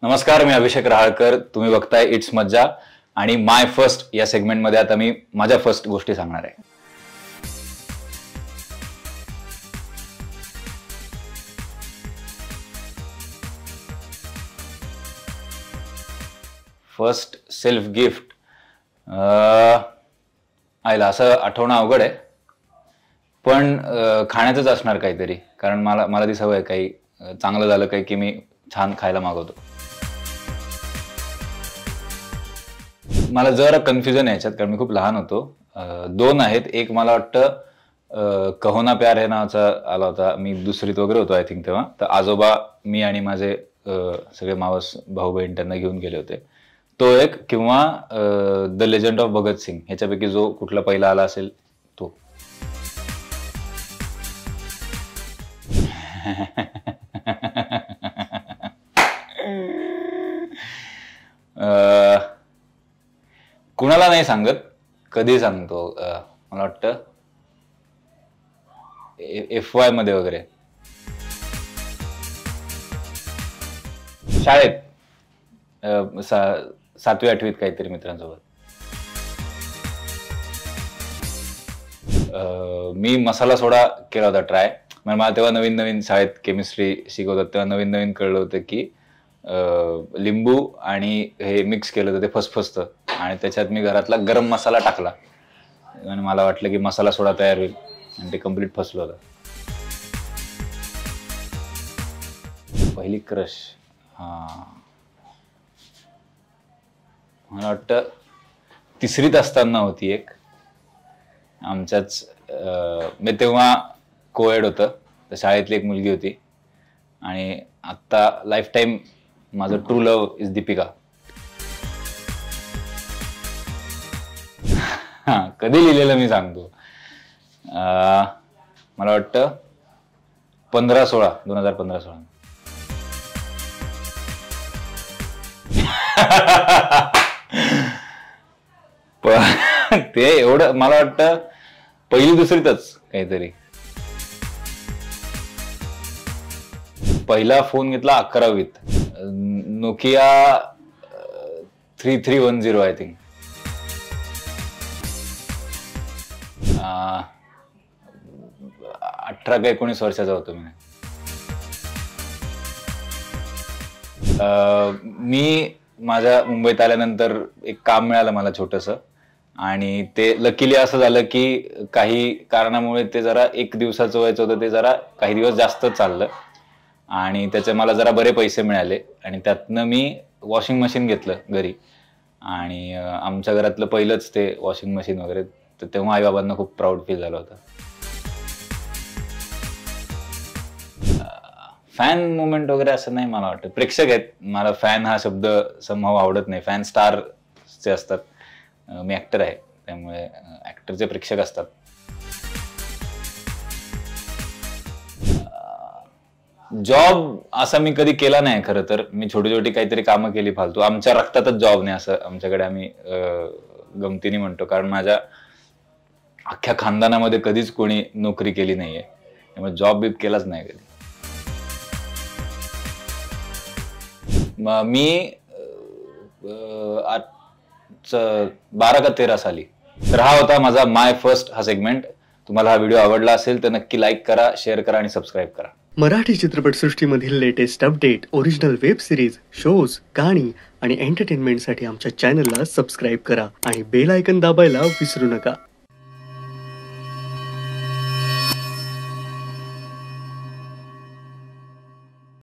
नमस्कार, मी अभिषेक राहळकर. तुम्ही बघताय इट्स मज्जा आणि माय फर्स्ट या सेगमेंटमध्ये आता मी माझ्या फर्स्ट गोष्टी सांगणार आहे. फर्स्ट सेल्फ गिफ्ट आयला असं आठवणं अवघड आहे, पण खाण्याचंच असणार काहीतरी. कारण मला ती सवय आहे, काही चांगलं झालं काही की मी छान खायला मागवतो. मला जरा कन्फ्युजन आहे याच्यात, कारण मी खूप लहान होतो. दोन आहेत. एक मला वाटतं कहो ना प्यार है नावाचा आला होता, मी दुसरीत वगैरे होतो आय थिंक तेव्हा. तर आजोबा, मी आणि माझे सगळे मावस भाऊ बहीण त्यांना घेऊन गेले होते. तो एक, किंवा the legend of Bhagat Singh, ह्याच्यापैकी जो कुठला पहिला आला असेल तो. कुणाला नाही सांगत, कधी सांगतो. मला वाटतं FY मध्ये वगैरे, शाळेत 7वी 8वीत काहीतरी मित्रांसोबत. मी मसाला सोडा केला होता ट्राय. मला तेव्हा नवीन नवीन शाळेत केमिस्ट्री शिकवतात, तेव्हा नवीन नवीन कळलं होतं की लिंबू आणि हे मिक्स केलं तर ते फसफसतं, आणि त्याच्यात मी घरातला गरम मसाला टाकला आणि मला वाटलं की मसाला सोडा तयार होईल, आणि ते कम्प्लीट फसलं होतं. पहिली क्रश, मला वाटतं 3रीत असताना होती एक. आमच्याच मी तेव्हा कोएड होतं, तर शाळेतली एक मुलगी होती, आणि आत्ता लाईफ टाईम माझं ट्रू लव्ह इज दीपिका. कधी लिहिलेलं मी सांगतो. मला वाटतं 2015-16. ते एवढं मला वाटतं पहिली दुसरीतच काहीतरी. पहिला फोन घेतला 11वीत, नोकिया 3310 आय थिंक. 18 का 19 वर्षाचा होतो मी. मी माझ्या मुंबईत आल्यानंतर एक काम मिळालं मला छोटंसं, आणि ते लकीली असं झालं की काही कारणामुळे ते जरा 1 दिवसाचं व्हायचं होतं, ते जरा काही दिवस जास्त चाललं, आणि त्याचे मला जरा बरे पैसे मिळाले, आणि त्यातनं मी वॉशिंग मशीन घेतलं घरी. आणि आमच्या घरातलं पहिलंच ते वॉशिंग मशीन वगैरे, तर तेव्हा आईबाबांना खूप प्राऊड फील झालं होतं. फॅन मुवमेंट वगैरे असं नाही मला वाटतं. प्रेक्षक आहेत. मला फॅन हा शब्द समहाव आवडत नाही. फॅन स्टारचे असतात, मी ऍक्टर आहे, त्यामुळे ऍक्टरचे प्रेक्षक असतात. जॉब असा मी कधी केला नाही खरं तर. मी छोटी छोटी काहीतरी कामं केली फालतू. आमच्या रक्तातच जॉब नाही असं आमच्याकडे आम्ही गमतीने म्हणतो, कारण माझ्या अख्ख्या खानदानामध्ये कधीच कोणी नोकरी केली नाहीये, त्यामुळे जॉब बीब केलाच नाही कधी. मी 12 का 13 साली. तर हा होता माझा माय फर्स्ट हा सेगमेंट. तुम्हाला हा व्हिडिओ आवडला असेल तर नक्की लाईक करा, शेअर करा आणि सबस्क्राईब करा. मराठी चित्रपटसृष्टीमधील latest update, original web series, shows, गाणी आणि एंटरटेनमेंटसाठी आमच्या चॅनलला सबस्क्राईब करा आणि बेल आयकॉन दाबायला विसरू नका.